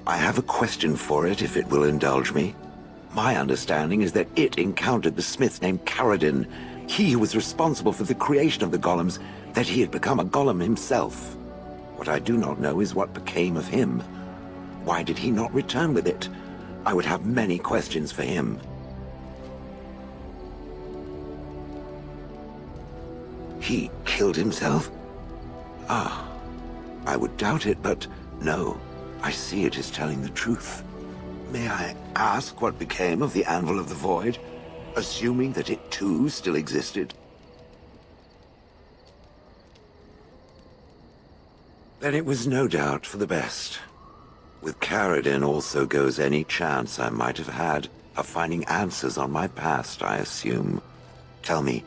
I have a question for it, if it will indulge me. My understanding is that it encountered the smith named Caradin. He who was responsible for the creation of the golems, that he had become a golem himself. What I do not know is what became of him. Why did he not return with it? I would have many questions for him. He killed himself? Ah, I would doubt it, but no. I see it is telling the truth. May I ask what became of the Anvil of the Void, assuming that it too still existed? Then it was no doubt for the best. With Caradin also goes any chance I might have had of finding answers on my past, I assume. Tell me,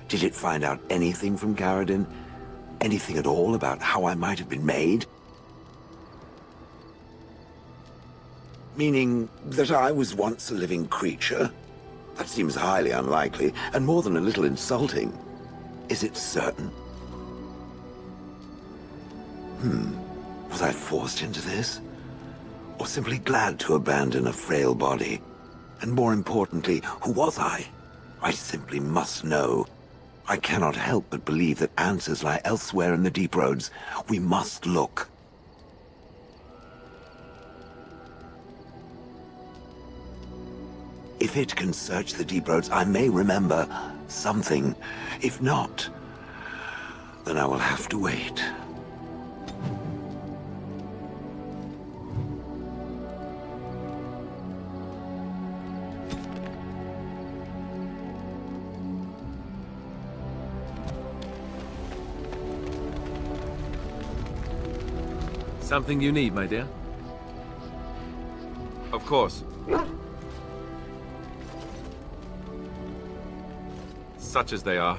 did it find out anything from Caradin? Anything at all about how I might have been made? Meaning that I was once a living creature? That seems highly unlikely, and more than a little insulting. Is it certain? Was I forced into this? Or simply glad to abandon a frail body? And more importantly, who was I? I simply must know. I cannot help but believe that answers lie elsewhere in the deep roads. We must look. If it can search the deep roads, I may remember something. If not, then I will have to wait. Something you need, my dear? Of course. Such as they are.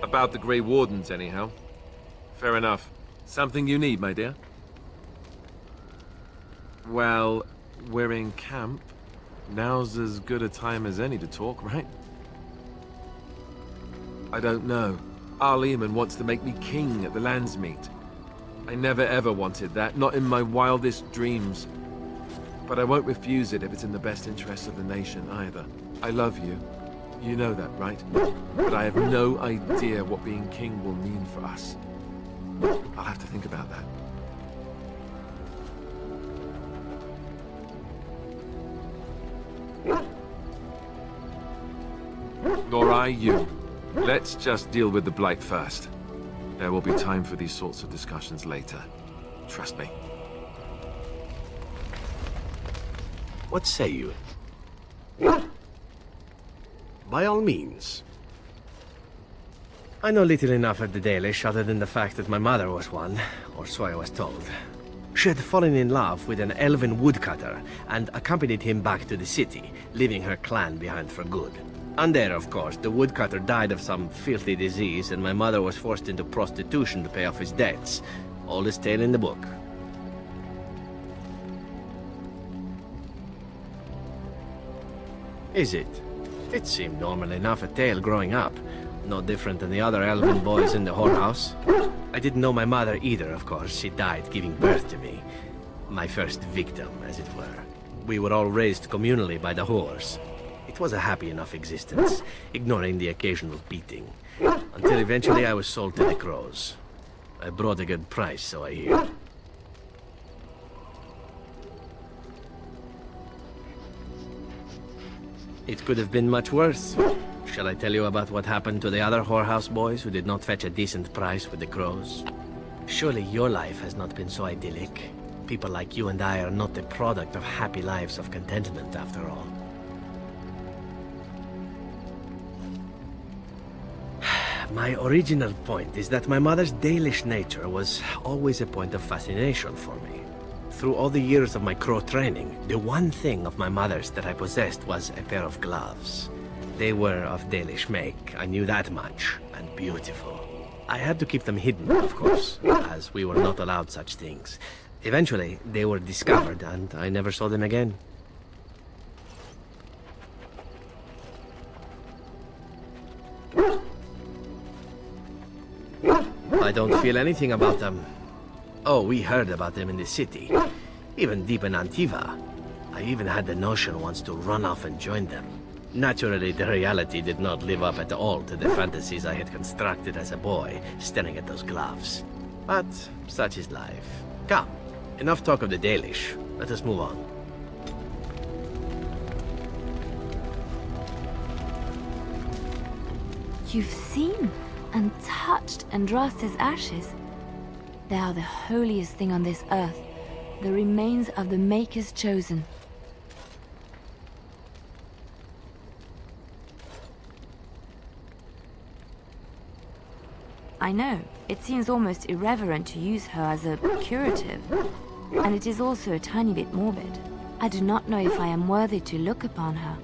About the Grey Wardens, anyhow. Fair enough. Something you need, my dear? Well, we're in camp. Now's as good a time as any to talk, right? I don't know. Arleman wants to make me king at the Landsmeet. I never ever wanted that, not in my wildest dreams. But I won't refuse it if it's in the best interest of the nation either. I love you. You know that, right? But I have no idea what being king will mean for us. I'll have to think about that. Nor I you. Let's just deal with the Blight first. There will be time for these sorts of discussions later. Trust me. What say you? By all means. I know little enough of the Dalish other than the fact that my mother was one, or so I was told. She had fallen in love with an elven woodcutter and accompanied him back to the city, leaving her clan behind for good. And there, of course, the woodcutter died of some filthy disease and my mother was forced into prostitution to pay off his debts. Oldest tale in the book. Is it? It seemed normal enough a tale growing up. No different than the other elven boys in the whorehouse. I didn't know my mother either, of course. She died giving birth to me. My first victim, as it were. We were all raised communally by the whores. It was a happy enough existence, ignoring the occasional beating. Until eventually I was sold to the crows. I brought a good price, so I hear. It could have been much worse. Shall I tell you about what happened to the other whorehouse boys who did not fetch a decent price with the crows? Surely your life has not been so idyllic. People like you and I are not the product of happy lives of contentment, after all. My original point is that my mother's Dalish nature was always a point of fascination for me. Through all the years of my crow training, the one thing of my mother's that I possessed was a pair of gloves. They were of Dalish make, I knew that much, and beautiful. I had to keep them hidden, of course, as we were not allowed such things. Eventually, they were discovered, and I never saw them again. I don't feel anything about them. Oh, we heard about them in the city. Even deep in Antiva. I even had the notion once to run off and join them. Naturally, the reality did not live up at all to the fantasies I had constructed as a boy, staring at those gloves. But such is life. Come, enough talk of the Dalish. Let us move on. You've seen and touched Andraste's ashes. They are the holiest thing on this earth, the remains of the Maker's Chosen. I know, it seems almost irreverent to use her as a curative, and it is also a tiny bit morbid. I do not know if I am worthy to look upon her.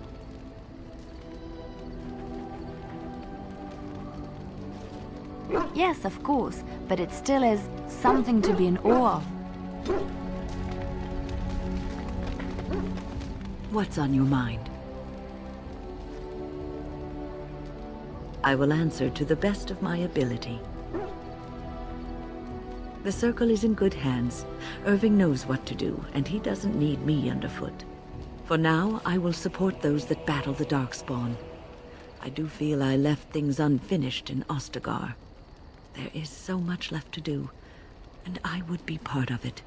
Yes, of course, but it still is something to be in awe of. What's on your mind? I will answer to the best of my ability. The Circle is in good hands. Irving knows what to do, and he doesn't need me underfoot. For now, I will support those that battle the Darkspawn. I do feel I left things unfinished in Ostagar. There is so much left to do, and I would be part of it.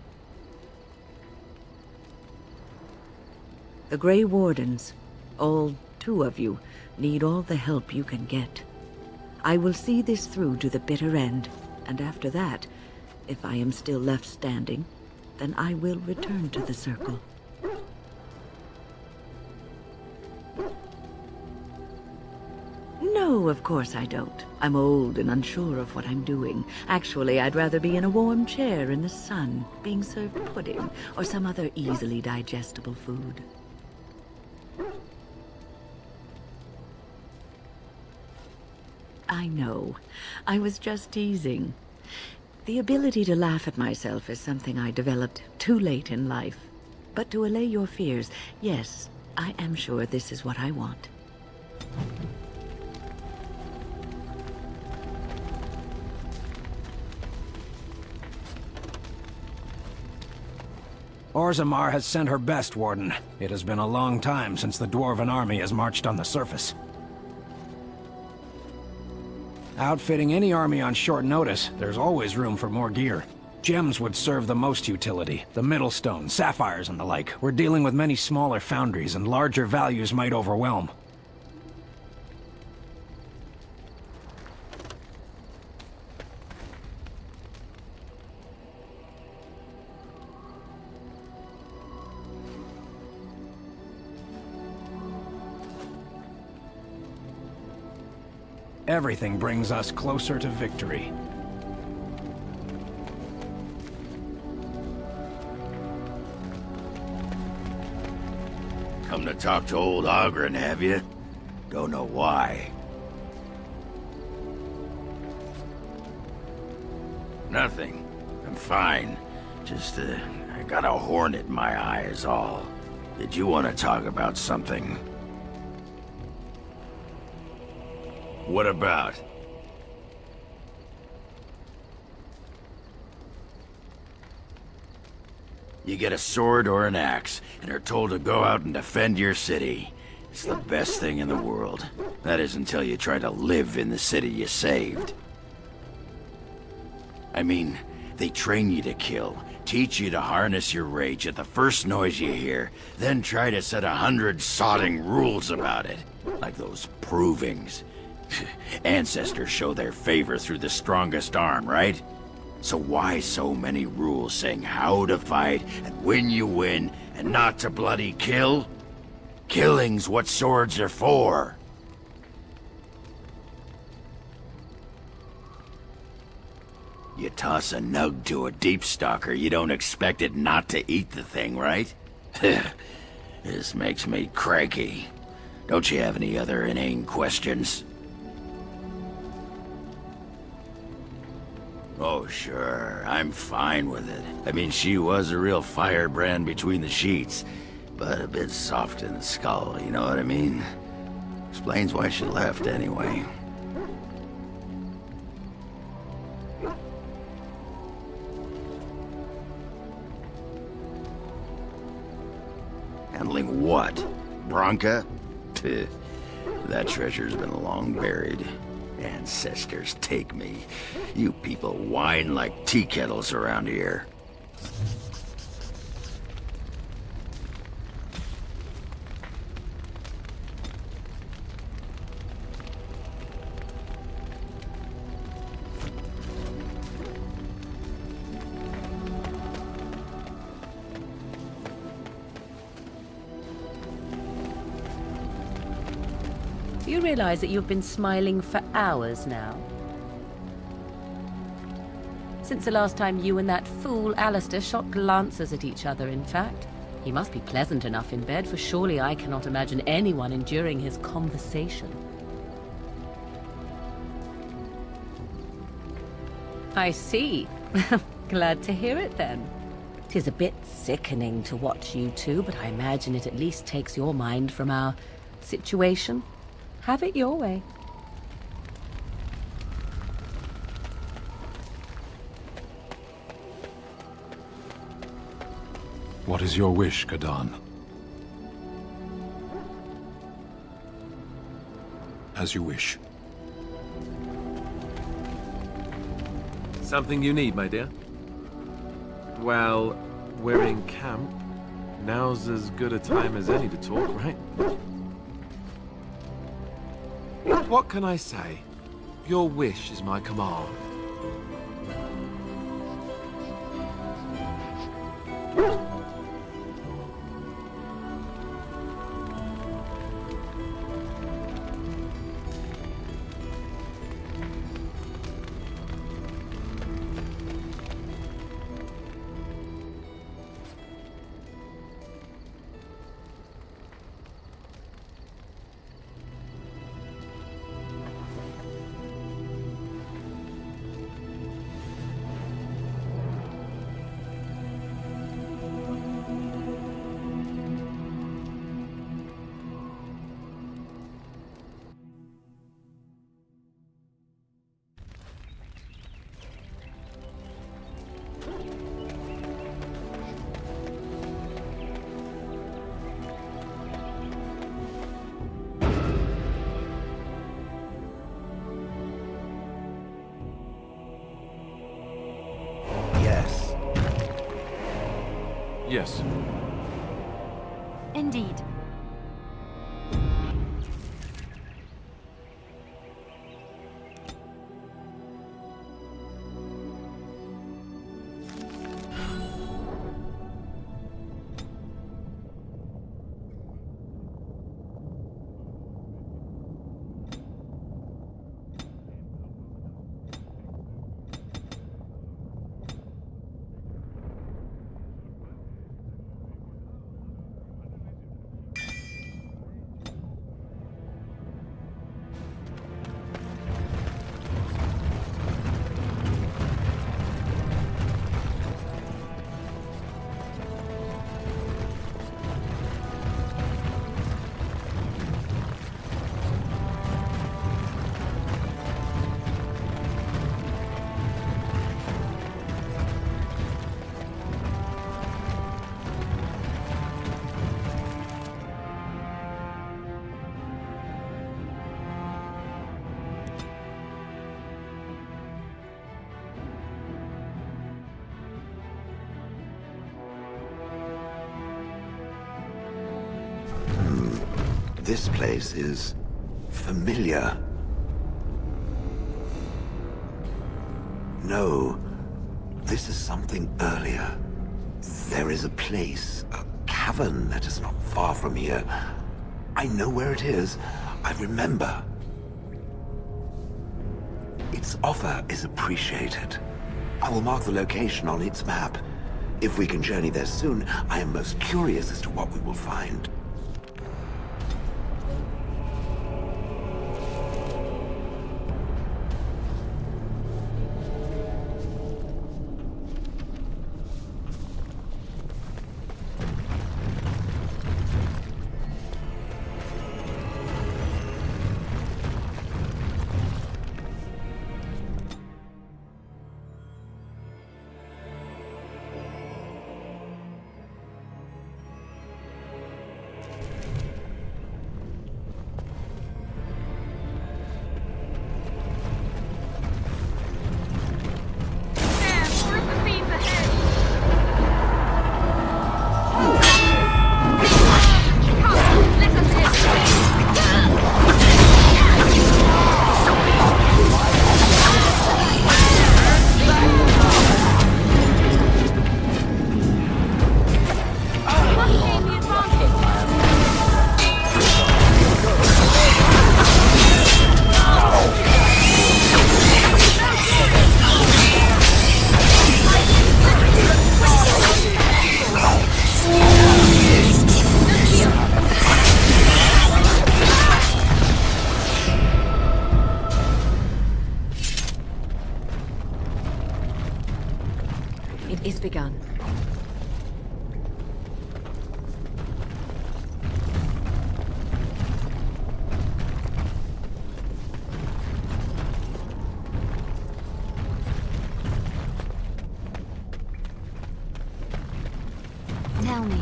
The Grey Wardens, all 2 of you, need all the help you can get. I will see this through to the bitter end, and after that, if I am still left standing, then I will return to the Circle. No, of course I don't. I'm old and unsure of what I'm doing. Actually, I'd rather be in a warm chair in the sun, being served pudding or some other easily digestible food. I know. I was just teasing. The ability to laugh at myself is something I developed too late in life. But to allay your fears, yes, I am sure this is what I want. Orzammar has sent her best, Warden. It has been a long time since the Dwarven army has marched on the surface. Outfitting any army on short notice, there's always room for more gear. Gems would serve the most utility. The Middlestone, sapphires and the like. We're dealing with many smaller foundries, and larger values might overwhelm. Everything brings us closer to victory. Come to talk to old Ogren, have you? Don't know why. Nothing. I'm fine. Just, I got a hornet in my eye is all. Did you want to talk about something? What about? You get a sword or an axe, and are told to go out and defend your city. It's the best thing in the world. That is until you try to live in the city you saved. I mean, they train you to kill, teach you to harness your rage at the first noise you hear, then try to set 100 sodding rules about it. Like those provings. Ancestors show their favor through the strongest arm, right? So why so many rules saying how to fight and when you win and not to bloody kill? Killing's what swords are for. You toss a nug to a deep stalker, you don't expect it not to eat the thing, right? This makes me cranky. Don't you have any other inane questions? Oh, sure. I'm fine with it. I mean, she was a real firebrand between the sheets, but a bit soft in the skull, you know what I mean? Explains why she left, anyway. Branca? Pih, that treasure's been long buried. Ancestors take me. You people whine like tea kettles around here. Do you realize that you've been smiling for hours now? Since the last time you and that fool Alistair shot glances at each other, in fact. He must be pleasant enough in bed, for surely I cannot imagine anyone enduring his conversation. I see. Glad to hear it, then. 'Tis a bit sickening to watch you two, but I imagine it at least takes your mind from our situation. Have it your way. What is your wish, Kadan? As you wish. Something you need, my dear? Well, we're in camp. Now's as good a time as any to talk, right? What can I say? Your wish is my command. Yes. Indeed. This place is familiar. No, this is something earlier. There is a place, a cavern that is not far from here. I know where it is. I remember. Its offer is appreciated. I will mark the location on its map. If we can journey there soon, I am most curious as to what we will find. begun. Tell me.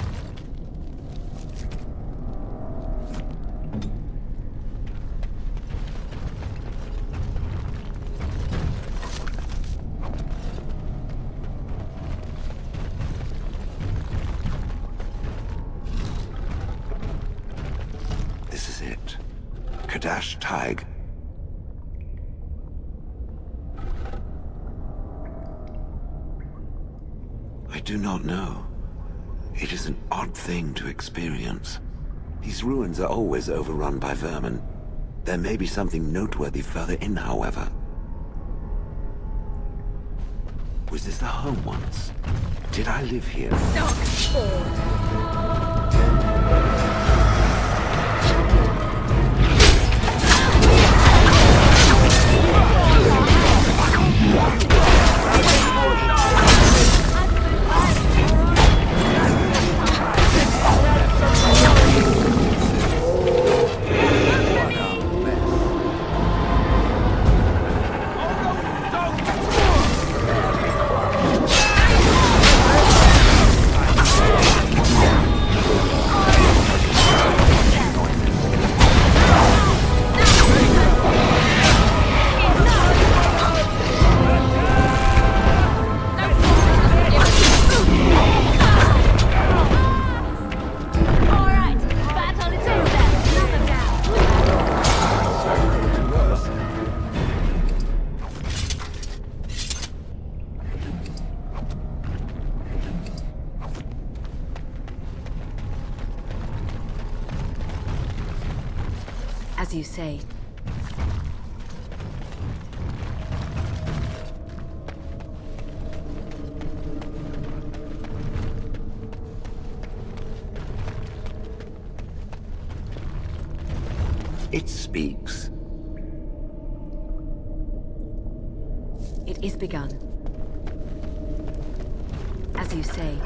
This is it. Kadash Taig. I do not know. It is an odd thing to experience. These ruins are always overrun by vermin. There may be something noteworthy further in, however. Was this a home once? Did I live here? As you say. It speaks. It is begun. As you say.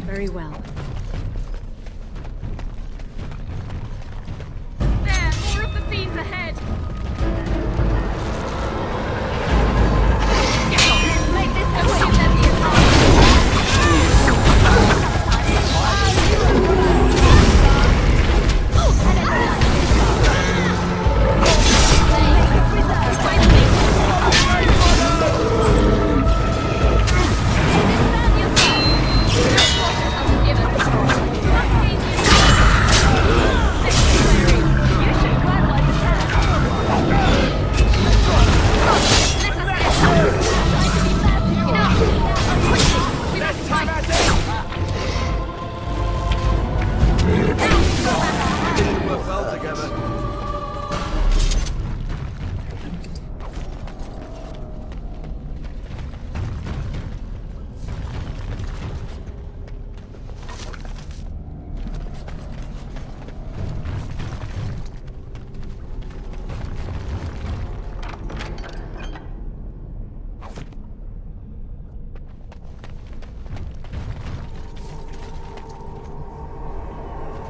Very well. There! More of the fiends ahead! Get on! Make this go with them!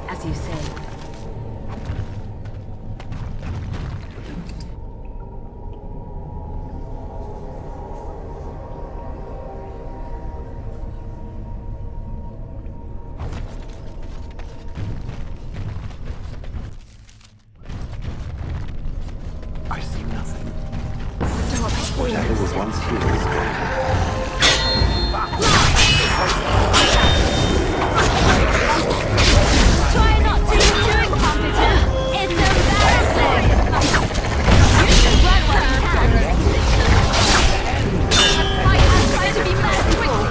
As you say. I see nothing. Whatever was once here is gone. Try not to be too incompetent! It's embarrassing! You should run while you can! I am trying to be mad quickly!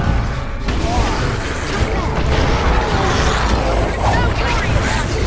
No hurry around it!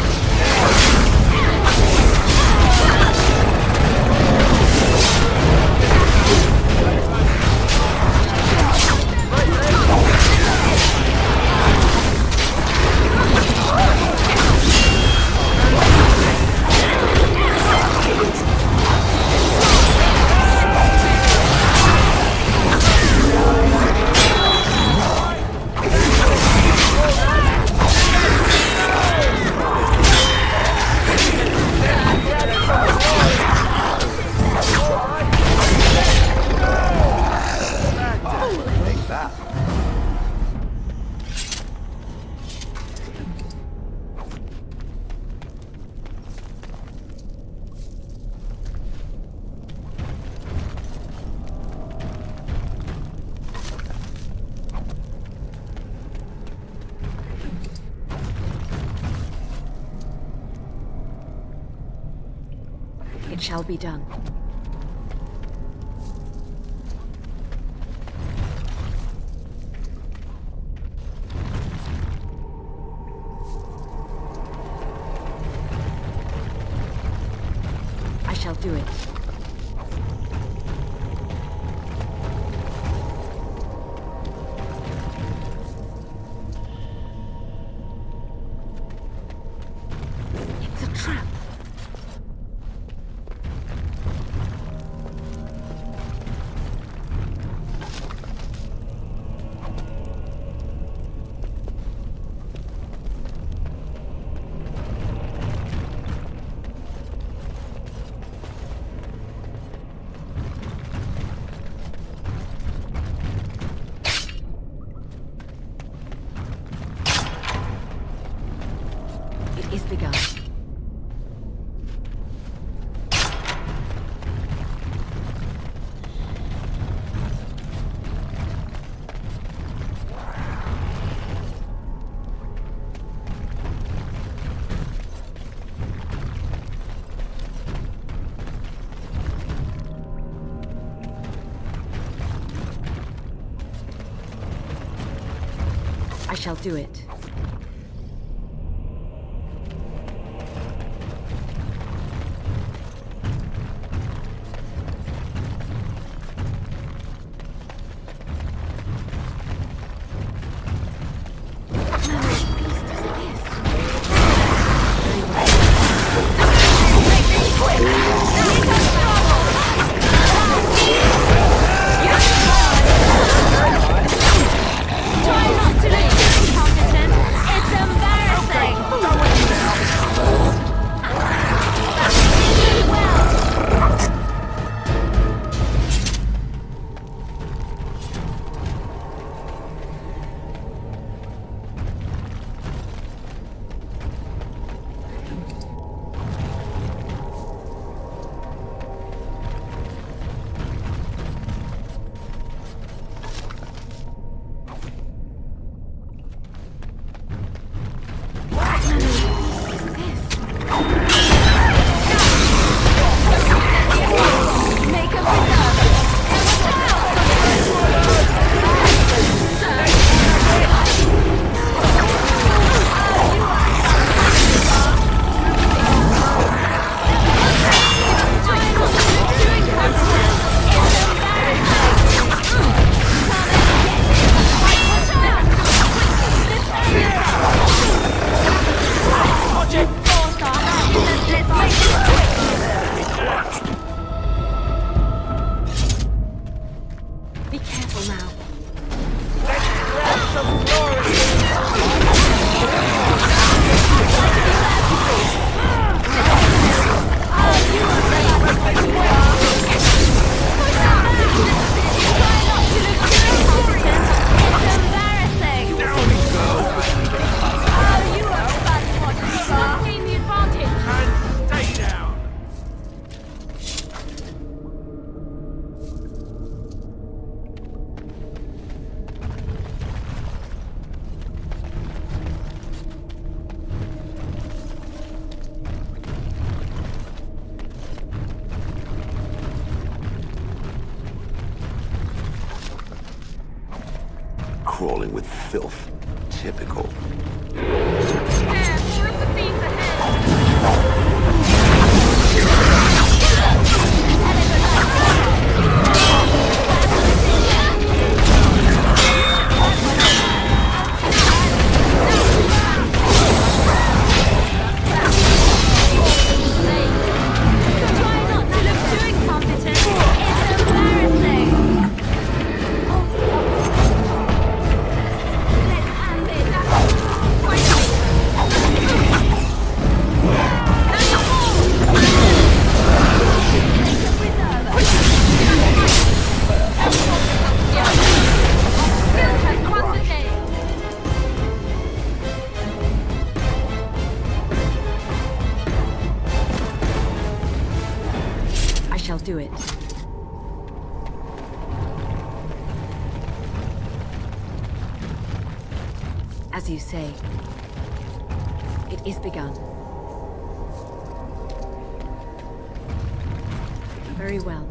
It shall be done. I shall do it. It's a trap. It is begun. I shall do it. Try not to look too incompetent. It's embarrassing. Make a Be careful now. Crawling with filth. Typical. I shall do it. As you say, it is begun. Very well.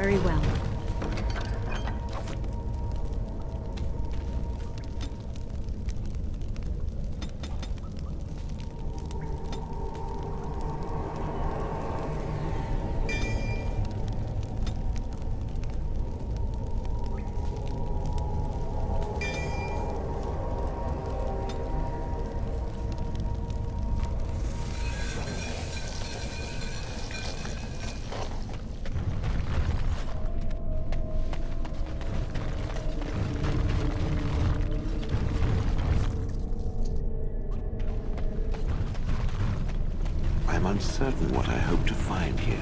Very well. I'm uncertain what I hope to find here.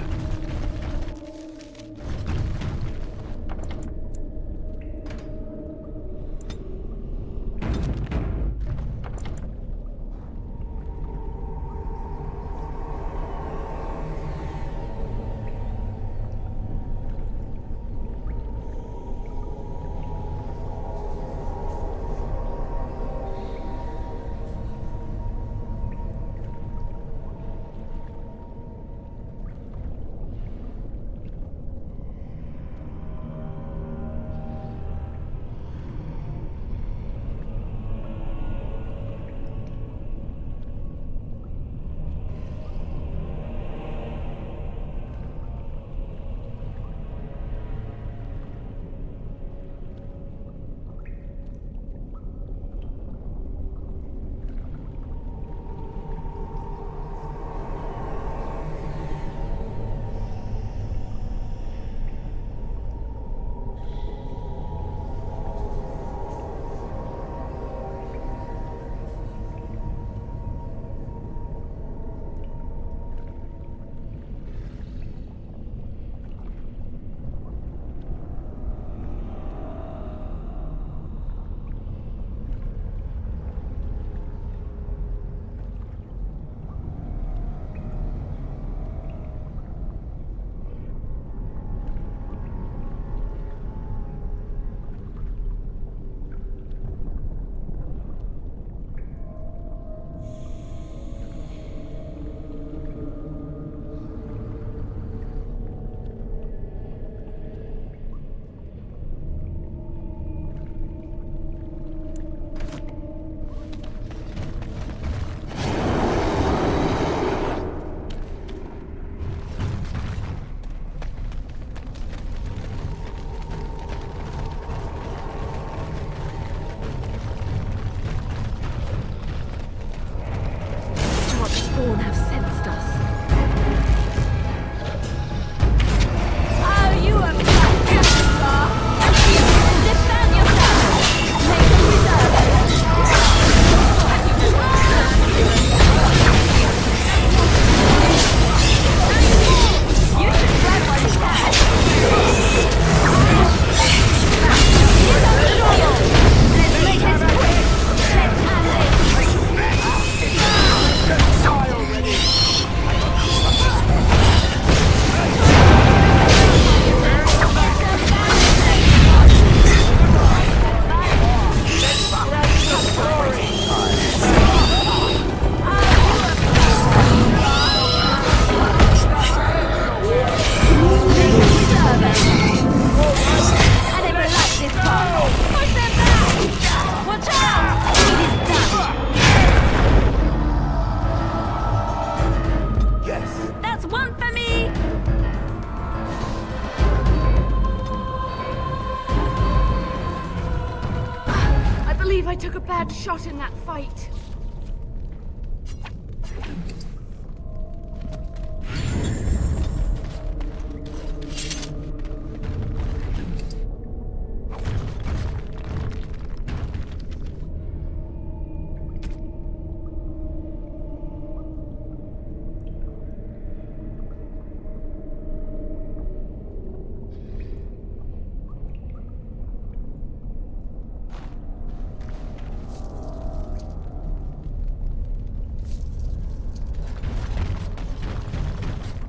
took a bad shot in that fight.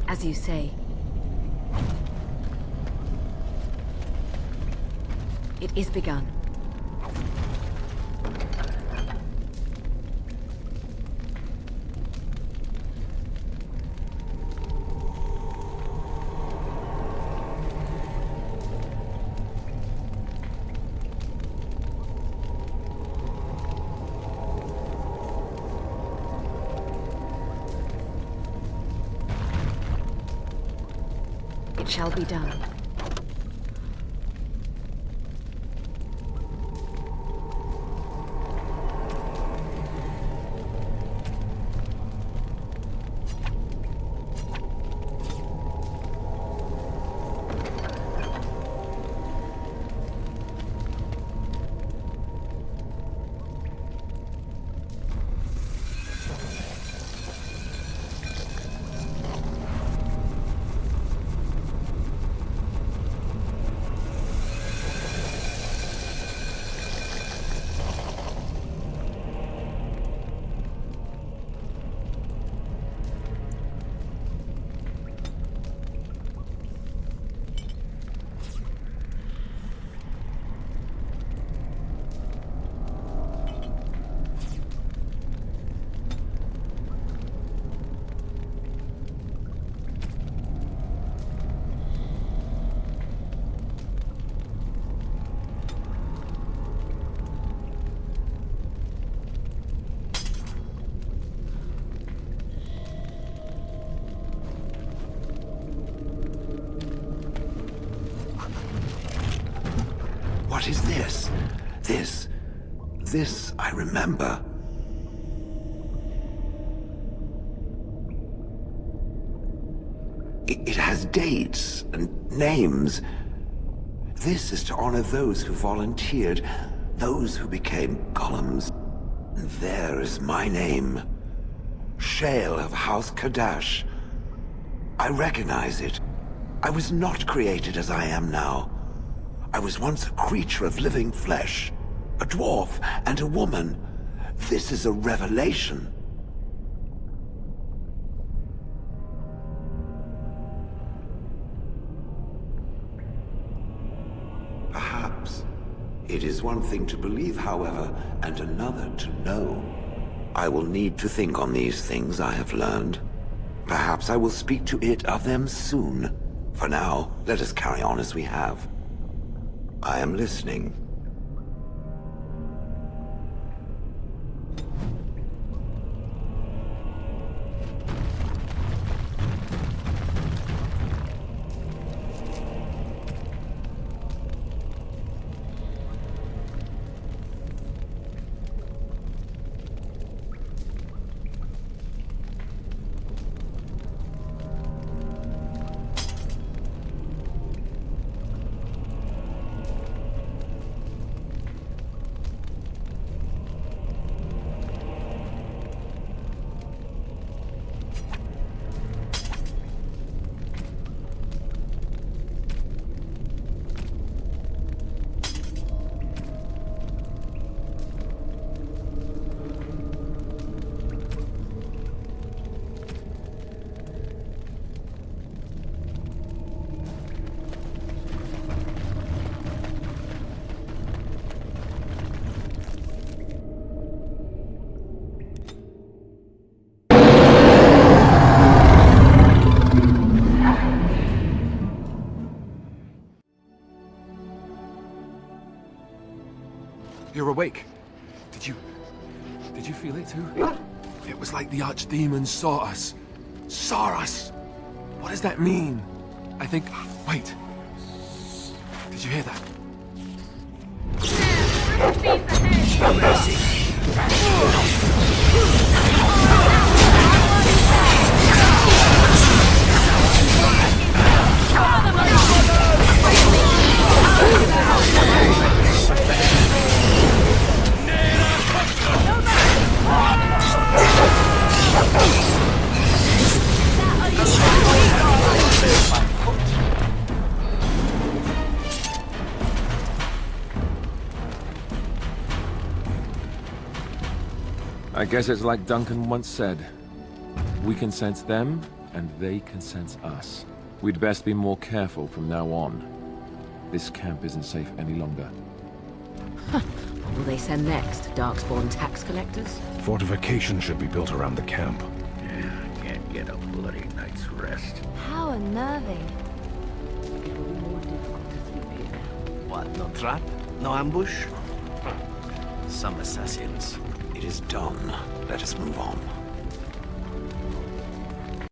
As you say. It is begun. It shall be done. What is this? This I remember. It has dates and names. This is to honor those who volunteered, those who became golems. And there is my name. Shale of House Kadash. I recognize it. I was not created as I am now. I was once a creature of living flesh, a dwarf and a woman. This is a revelation. Perhaps. It is one thing to believe, however, and another to know. I will need to think on these things I have learned. Perhaps I will speak to it of them soon. For now, let us carry on as we have. I am listening. You're awake. Did you feel it too? It was like the archdemon saw us. Saw us! What does that mean? I think... Wait. Did you hear that? There, 3 feet ahead. No mercy. I guess it's like Duncan once said. We can sense them, and they can sense us. We'd best be more careful from now on. This camp isn't safe any longer. What will they send next? Darkspawn tax collectors? Fortification should be built around the camp. Can't get a bloody night's rest. How unnerving. What, no trap? No ambush? Some assassins. It is done. Let us move on.